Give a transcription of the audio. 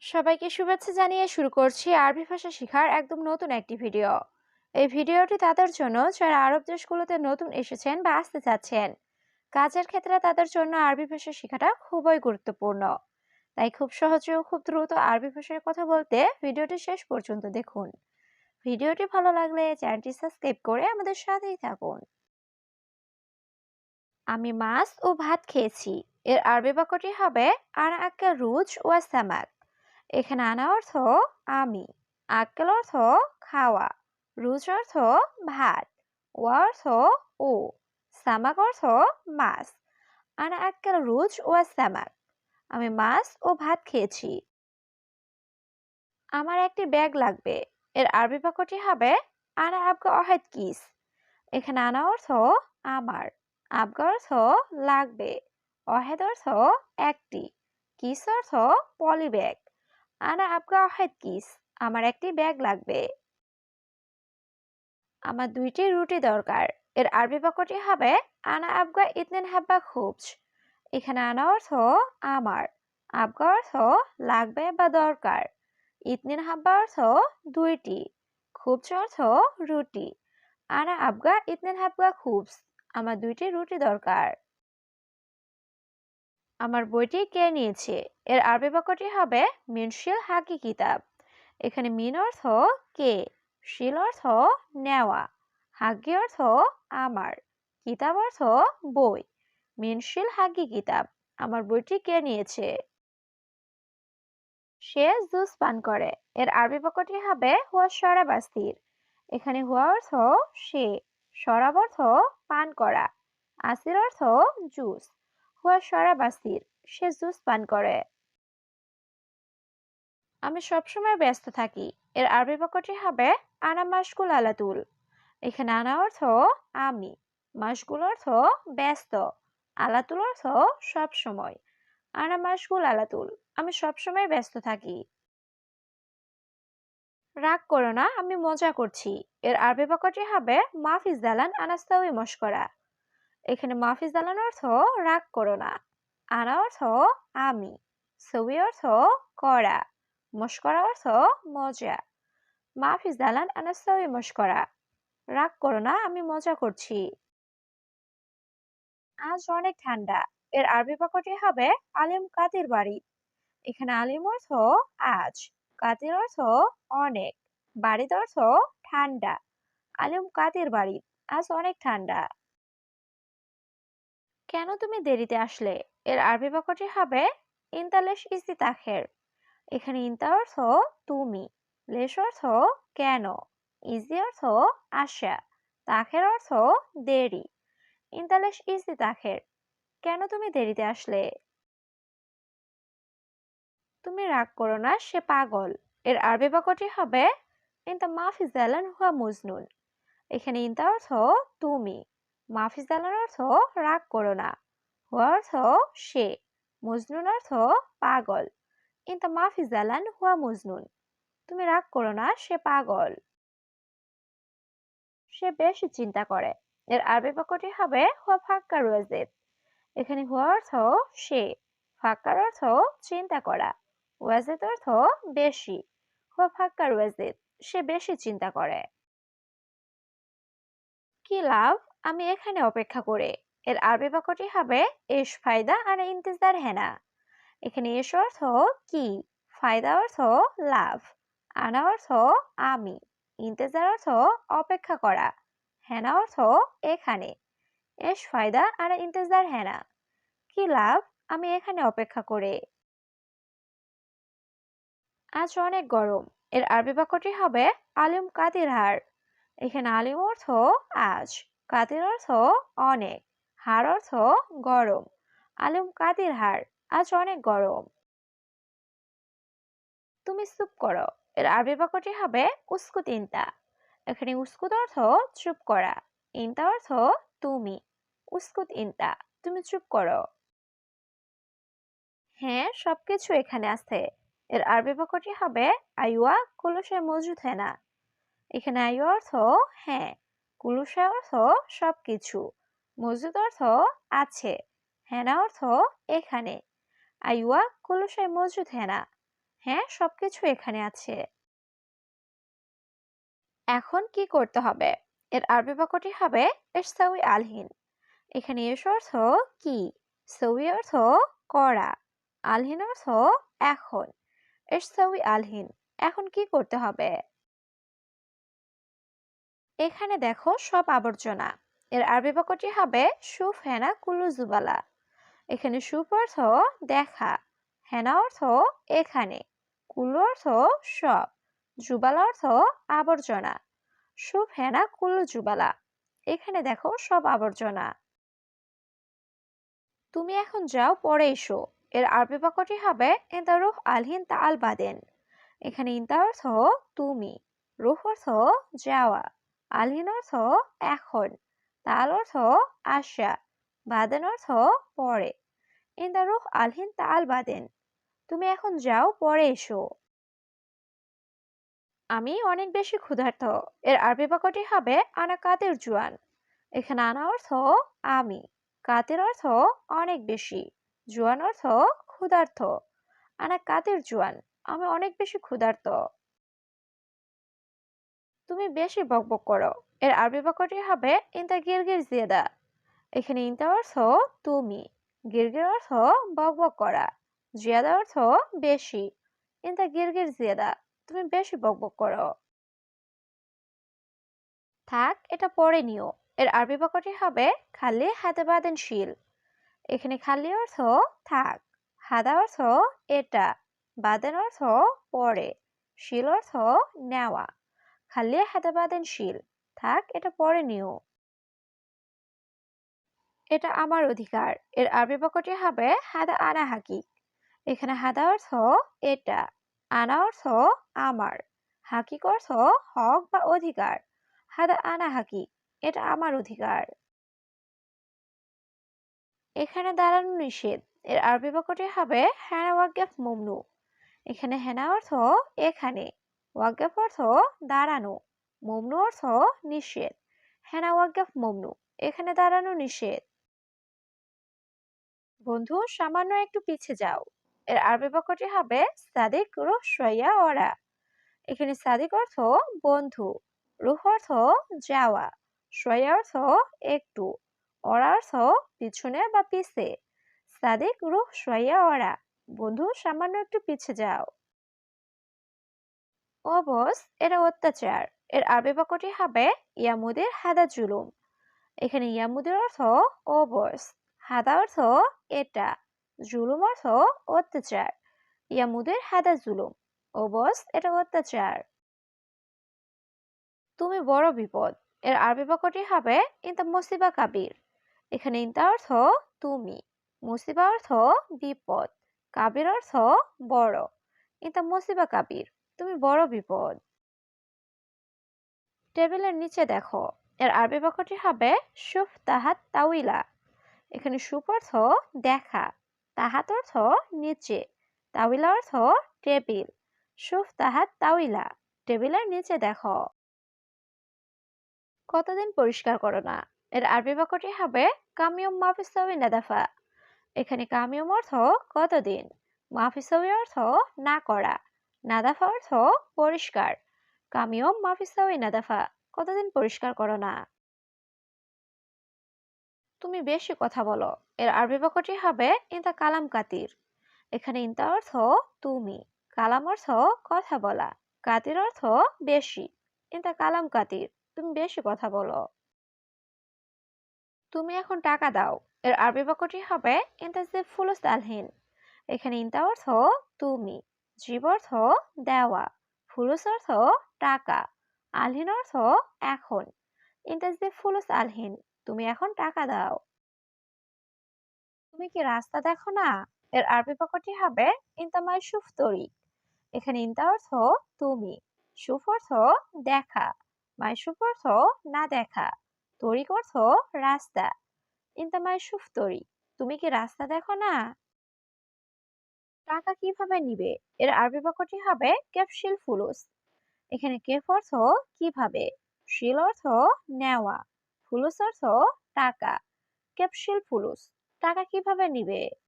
সবাইকে শুভেচ্ছা জানিয়ে শুরু করছি আরবি ভাষা শেখার একদম নতুন একটি ভিডিও। এই ভিডিওটি তাদের জন্য যারা আরব দেশগুলোতে নতুন এসেছেন বা আসতে চাচ্ছেন। কাজের ক্ষেত্রে তাদের জন্য আরবি ভাষা শেখাটা খুবই গুরুত্বপূর্ণ। তাই খুব সহজে ও খুব দ্রুত আরবি ভাষায় কথা বলতে ভিডিওটি শেষ পর্যন্ত দেখুন। ভিডিওটি ভালো লাগলে চ্যানেলটি সাবস্ক্রাইব করে আমাদের সাথেই থাকুন। আমি মাছ ও ভাত খেয়েছি। এর আরবি বাক্যটি হবে আনা আক্কেল রুজ ওয়া সামাক। এখানে আনা অর্থ আমি, আক্কেল অর্থ খাওয়া, রুজ অর্থ ভাত, ওয়া অর্থ ও, সামাক অর্থ মাছ। আনা আক্কেল রুজ ওয়া সামাক। আমি মাছ ও ভাত খেয়েছি। আমার একটি ব্যাগ লাগবে। এর আরবি বাক্যটি হবে আনা আবগা অহেদ কিস। এখানে আনা অর্থ আমার, আবগা অর্থ লাগবে, অহেদ অর্থ একটি, কিস অর্থ পলি ব্যাগ। আনা আবগা অহেদ কিস, আমার একটি ব্যাগ লাগবে। আমার দুইটি রুটি দরকার। এর আরবি বাক্যটি হবে আনা আবগা ইতনিন হাব্বা খুবজ। এখানে আনা অর্থ আমার, আবগা অর্থ লাগবে বা দরকার, ইতনিন হাব্বা অর্থ দুইটি, খুবজ অর্থ রুটি। আনা আবগা ইতনিন হাব্বা খুবজ, আমার দুইটি রুটি দরকার। আমার বইটি কে নিয়েছে? এর আরবি বাক্যটি হবে মিনশিল হাকি কিতাব। এখানে মিন অর্থ কে, শিল অর্থ নেওয়া, হাগি অর্থ আমার, কিতাব অর্থ বই। মিনশিল হাগি কিতাব, আমার বইটি কে নিয়েছে? সে জুস পান করে। এর আরবি বাক্যটি হবে হুয়া শরাব আসির। এখানে হুয়া অর্থ সে, শরাব অর্থ পান করা, আসির অর্থ জুস। হুয়া শরাব আসির, সে জুস পান করে। আমি সবসময় ব্যস্ত থাকি। এর আরবি বাক্যটি হবে আনা মাশগুল আলাতুল। এখানে আনা অর্থ আমি, মাশগুল অর্থ ব্যস্ত, আলাতুল অর্থ সব সময়। আনা মাশগুল আলাতুল, আমি সবসময় ব্যস্ত থাকি। রাগ করো না, আমি মজা করছি। এর আরবি বাক্যটি হবে মাফিজ দালান আনাস্তাউই মশকরা। এখানে মাফিজ দালান অর্থ রাগ করো না, আনা অর্থ আমি, সউই অর্থ করা, মশকরা অর্থ মজা। মাফিজ দালান আনাস্তাউই মশকরা, রাগ করো না, আমি মজা করছি। আজ অনেক ঠান্ডা। এর আরবি বাক্যটি হবে আলিম কাতির বাড়ি। এখানে আলিম অর্থ আজ, কাতির অর্থ অনেক, বাড়ির অর্থ ঠান্ডা। আলিম কাতির বাড়ি, আজ অনেক ঠান্ডা। কেন তুমি দেরিতে আসলে? এর আরবি বাক্যটি হবে ইনতালেশ ইস্তি তাখের। এখানে ইনতা অর্থ তুমি, লেশ অর্থ কেন, ইজি অর্থ আসা, তাখের অর্থ দেরি। ইনতালেশ ইস্তি তাখের, কেন তুমি দেরিতে আসলে? তুমি রাগ করো না, সে পাগল। এর আরবি বাক্যটি হবে ইনতা মাফি জালান হুয়া মজনুন। এখানে ইনতা অর্থ তুমি, মাফি জালান অর্থ রাগ করো না, হুয়া অর্থ সে, মজনুন অর্থ পাগল। ইনতা মাফি জালান হুয়া মজনুন, তুমি রাগ করো না, সে পাগল। সে বেশি চিন্তা করে। এর আরবি বাক্যটি হবে হুয়া ফাক্কা রুয়াজেদ। এখানে হুয়া অর্থ সে, ফাক্কার অর্থ চিন্তা করা, ওয়াজেদ অর্থ বেশি। হুয়া ফাক্কার ওয়াজেদ, সে বেশি চিন্তা করে। কি লাভ আমি এখানে অপেক্ষা করে? এর আরবি বাক্যটি হবে এশ ফায়দা আর ইন্তেজার হেনা। এখানে এশ অর্থ কি, ফায়দা অর্থ লাভ, আনা অর্থ আমি, ইন্তেজার অর্থ অপেক্ষা করা, হেনা অর্থ এখানে। এশ ফায়দা আর ইন্তেজার হেনা, কি লাভ আমি এখানে অপেক্ষা করে। আজ অনেক গরম। এর আরবি বাক্যটি হবে আলিম কাতির হার। এখানে আলিম অর্থ আজ, কাতির অর্থ অনেক, হার অর্থ গরম। আলিম কাতির হার, আজ অনেক গরম। তুমি চুপ করো। এর আরবি বাক্যটি হবে উস্কুত ইনতা। এখানে উস্কুত অর্থ চুপ করা, ইনতা অর্থ তুমি, উস্কুত ইনতা, তুমি চুপ করো। হ্যাঁ, সবকিছু এখানে আছে। এর আরবি বাক্যটি হবে আইওয়া কুলুশে মজুদ হেনা। এখানে আইওয়া অর্থ হ্যাঁ, কুলুশে অর্থ সবকিছু, মজুদ অর্থ আছে, হেনা অর্থ এখানে। আইওয়া কুলুশে মজুদ হেনা, হ্যাঁ, সবকিছু এখানে আছে। এখন কি করতে হবে? এর আরবি বাক্যটি হবে ইসতাউই আলহিন। এখানে এস অর্থ কি, সউই অর্থ করা, আলহিন অর্থ এখন। ইসতাউই আলহিন, এখন কি করতে হবে? এখানে দেখো সব আবর্জনা। এর আরবি বাক্যটি হবে সুফ হেনা কুল্লু জুবালা। এখানে সুফ অর্থ দেখা, হেনা অর্থ এখানে, কুল্লু অর্থ সব, জুবালা অর্থ আবর্জনা। সুফ হেনা কুল্লু জুবালা, এখানে দেখো সব আবর্জনা। তুমি এখন যাও, পরে এসো। এর আরবি বাক্যটি হবে ইনতা রুহ আলহিন তা আল বাদেন। এখানে ইনতা অর্থ তুমি, রুহ অর্থ যাওয়া, আলহিন অর্থ এখন, তাল অর্থ আশা, বাদেন অর্থ পরে। ইনতা রুহ আলহিন তা আল বাদেন, তুমি এখন যাও, পরে এসো। আমি অনেক বেশি ক্ষুধার্ত। এর আরবি বাক্যটি হবে আনা কাদের জুয়ান। এখানে আনা অর্থ আমি, কাতের অর্থ অনেক বেশি, জুয়ান অর্থ ক্ষুধার্ত। আনা কাতের জুয়ান, আমি অনেক বেশি ক্ষুধার্ত। তুমি বেশি বকবক করো। এর আরবি বাক্যটি হবে ইনতা গিরগির জিয়াদা। এখানে ইনতা অর্থ তুমি, গিরগির অর্থ বকবক করা, জিয়াদা অর্থ বেশি। ইনতা গিরগির জিয়াদা, তুমি বেশি বকবক করো। থাক, এটা পরে নিও। এর আরবি বাক্যটি হবে খালি হাতে বাদেন শিল। এখানে খালি অর্থ থাক, হাদা অর্থ এটা, বাদেন অর্থ পরে, শিল অর্থ নেওয়া। খালি হাতে বাদেন শিল, থাক, এটা পরে নিও। এটা আমার অধিকার। এর আরবি বাক্যটি হবে হাদা আনা হাকি। এখানে হাদা অর্থ এটা, আনা অর্থ আমার, হাকিক অর্থ হক বা অধিকার। হাদা আনা হাকি, এটা আমার অধিকার। এখানে দাঁড়ানো নিষেধ। এর আরবি বাক্যটি হবে হ্যানা ওয়াক্কাফ মমনু। এখানে হেনা অর্থ এখানে, ওয়াক্কাফ অর্থ দাঁড়ানো, মমনু অর্থ নিষেধ। হেনা ওয়াক্কাফ মমনু, এখানে দাঁড়ানো নিষেধ। বন্ধু, সামান্য একটু পিছে যাও। এর আরবি বাক্যটি হবে সাদিক রুহ শয়া ওরা। এখানে সাদিক অর্থ বন্ধু, রুহ অর্থ যাওয়া, শয়া অর্থ একটু, ওরা অর্থ পিছনে বা পিছে। সাদিক রুহ শয়া ওরা, বন্ধু সামান্য একটু পিছে যাও। অবস, এটা অত্যাচার। এর আরবি বাক্যটি হবে ইয়ামুদের হাদা জুলুম। এখানে ইয়ামুদের অর্থ অবস, হাদা অর্থ এটা, জুলুম অর্থ অত্যাচার। ইয়ামুদের হাদা জুলুম, অবস এটা অত্যাচার। তুমি বড় বিপদ। এর আরবি বাক্যটি হবে ইনতা মুসিবা কাবির। এখানে ইনতা অর্থ তুমি, মুসিবা অর্থ বিপদ, কাবির অর্থ বড়। ইনতা মুসিবা কাবির, তুমি বড় বিপদ। টেবিলের নিচে দেখো। এর আরবি বাক্যটি হবে সুফ তাহাত তাউইলা। এখানে সুফ অর্থ দেখা, তাহাত অর্থ নিচে, তাউইলা অর্থ টেবিল। সুফ তাহাত তাউইলা, টেবিলের নিচে দেখো। কতদিন পরিষ্কার করো না। এর আরবি বাক্যটি হবে কামিয়ম মাফিসাউই নাদাফা। এখানে কামিয়ম অর্থ কতদিন, মাফিসাউই অর্থ না করা, নাদাফা অর্থ পরিষ্কার। কামিয়ম মাফিসাউই নাদাফা, কতদিন পরিষ্কার করো না। তুমি বেশি কথা বলো। এর আরবি বাক্যটি হবে ইনতা কালাম কাতির। এখানে ইনতা অর্থ তুমি, কালাম অর্থ কথা বলা, কাতির অর্থ বেশি। ইনতা কালাম কাতির, তুমি বেশি কথা বলো। তুমি এখন টাকা দাও। এর আরবি বাক্যটি হবে ইনতাজিব ফুলুস আলহিন। এখানে ইনতা অর্থ তুমি, জিব অর্থ দেওয়া, ফুলুস অর্থ টাকা, আলহিন অর্থ এখন। ইনতাজিব ফুলুস আলহিন, তুমি এখন টাকা দাও। তুমি কি রাস্তা দেখো না? এর আরবি বাক্যটি হবে ইনতা মাইশুফ তরিক। এখানে ইনতা অর্থ তুমি, সুফ অর্থ দেখা, মাইশুফ অর্থ না দেখা, তরিক অর্থ রাস্তা। ইনতা মাইশুফ তরিক, তুমি কি রাস্তা দেখো না? টাকা কিভাবে নিবে? এর আরবি বাক্যটি হবে ক্যাপশিল ফুলুস। এখানে কেফ অর্থ কিভাবে, শিল অর্থ নেওয়া, ফুলুস অর্থ টাকা। ক্যাপশিল ফুলুস, টাকা কিভাবে নিবে?